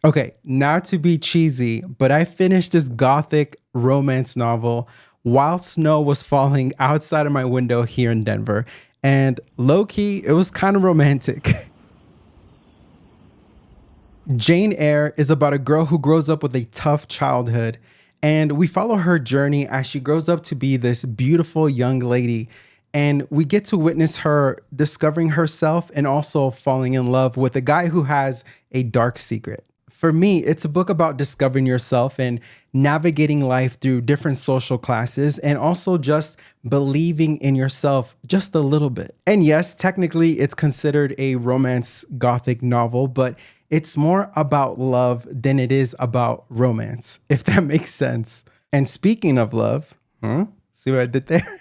Okay, not to be cheesy, but I finished this Gothic romance novel while snow was falling outside of my window here in Denver. And low key, it was kind of romantic. Jane Eyre is about a girl who grows up with a tough childhood, and we follow her journey as she grows up to be this beautiful young lady. And we get to witness her discovering herself and also falling in love with a guy who has a dark secret. For me, it's a book about discovering yourself and navigating life through different social classes and also just believing in yourself just a little bit. And yes, technically it's considered a romance Gothic novel, but it's more about love than it is about romance, if that makes sense. And speaking of love, see what I did there?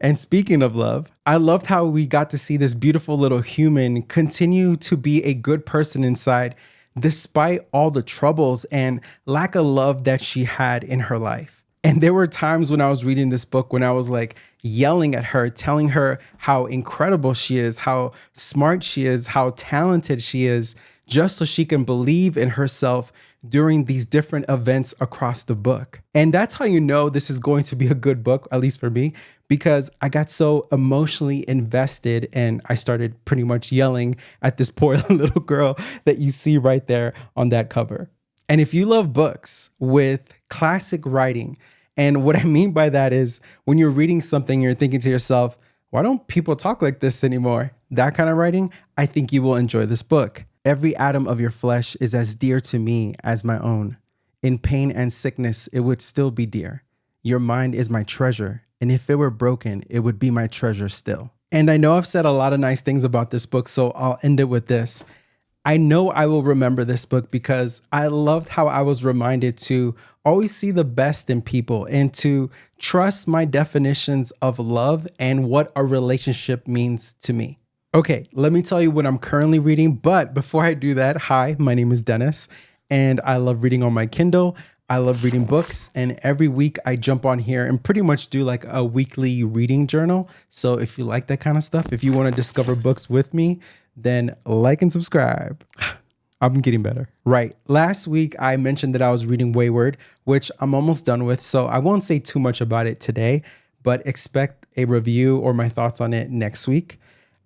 And speaking of love, I loved how we got to see this beautiful little human continue to be a good person inside, despite all the troubles and lack of love that she had in her life. And there were times when I was reading this book when I was like yelling at her, telling her how incredible she is, how smart she is, how talented she is, just so she can believe in herself during these different events across the book. And that's how you know this is going to be a good book, at least for me, because I got so emotionally invested and I started pretty much yelling at this poor little girl that you see right there on that cover. And if you love books with classic writing, and what I mean by that is when you're reading something, you're thinking to yourself, why don't people talk like this anymore? That kind of writing, I think you will enjoy this book. Every atom of your flesh is as dear to me as my own. In pain and sickness, it would still be dear. Your mind is my treasure, and if it were broken, it would be my treasure still. And I know I've said a lot of nice things about this book, so I'll end it with this. I know I will remember this book because I loved how I was reminded to always see the best in people and to trust my definitions of love and what a relationship means to me. Okay, let me tell you what I'm currently reading. But before I do that, hi, my name is Dennis, and I love reading on my Kindle. I love reading books, and every week I jump on here and pretty much do like a weekly reading journal. So if you like that kind of stuff, if you want to discover books with me, then like and subscribe. I'm getting better. Right. Last week, I mentioned that I was reading Weyward, which I'm almost done with. So I won't say too much about it today, but expect a review or my thoughts on it next week.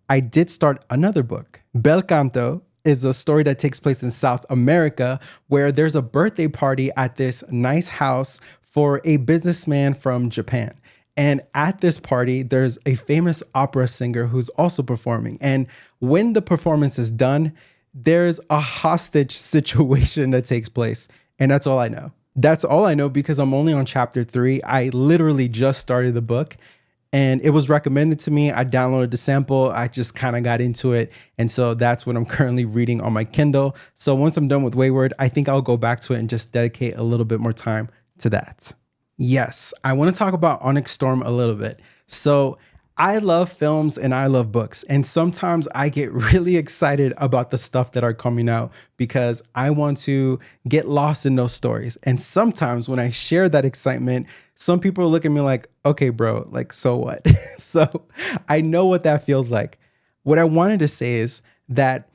I did start another book. Bel Canto is a story that takes place in South America where there's a birthday party at this nice house for a businessman from Japan. And at this party, there's a famous opera singer who's also performing. And when the performance is done, there's a hostage situation that takes place. And that's all I know. That's all I know because I'm only on chapter 3. I literally just started the book. And it was recommended to me. I downloaded the sample. I just kind of got into it. And so that's what I'm currently reading on my Kindle. So once I'm done with Weyward, I think I'll go back to it and just dedicate a little bit more time to that. Yes, I want to talk about Onyx Storm a little bit. So I love films and I love books. And sometimes I get really excited about the stuff that are coming out because I want to get lost in those stories. And sometimes when I share that excitement, some people look at me like, okay, bro, like, so what? So I know what that feels like. What I wanted to say is that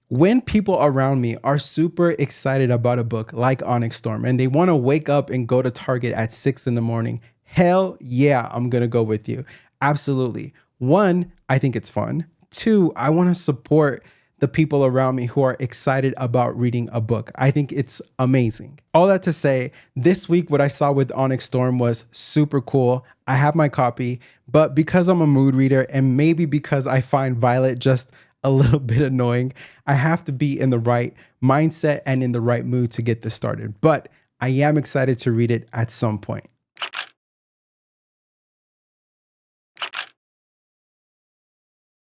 when people around me are super excited about a book like Onyx Storm and they want to wake up and go to Target at 6 a.m, hell yeah, I'm going to go with you. Absolutely. 1, I think it's fun. 2, I want to support the people around me who are excited about reading a book. I think it's amazing. All that to say, this week, what I saw with Onyx Storm was super cool. I have my copy, but because I'm a mood reader and maybe because I find Violet just a little bit annoying, I have to be in the right mindset and in the right mood to get this started. But I am excited to read it at some point.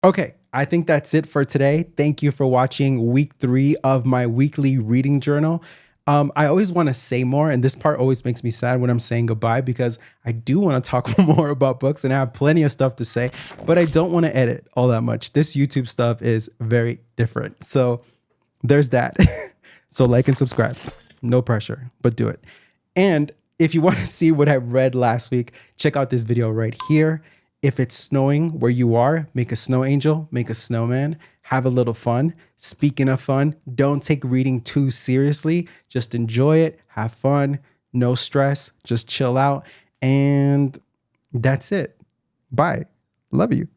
Okay, I think that's it for today. Thank you for watching week 3 of my weekly reading journal. I always want to say more, and this part always makes me sad when I'm saying goodbye because I do want to talk more about books and I have plenty of stuff to say, but I don't want to edit all that much. This YouTube stuff is very different. So there's that. So like and subscribe. No pressure, but do it. And if you want to see what I read last week, check out this video right here. If it's snowing where you are, make a snow angel, make a snowman. have a little fun. Speaking of fun, don't take reading too seriously. Just enjoy it, have fun, no stress, just chill out. And that's it. Bye. Love you.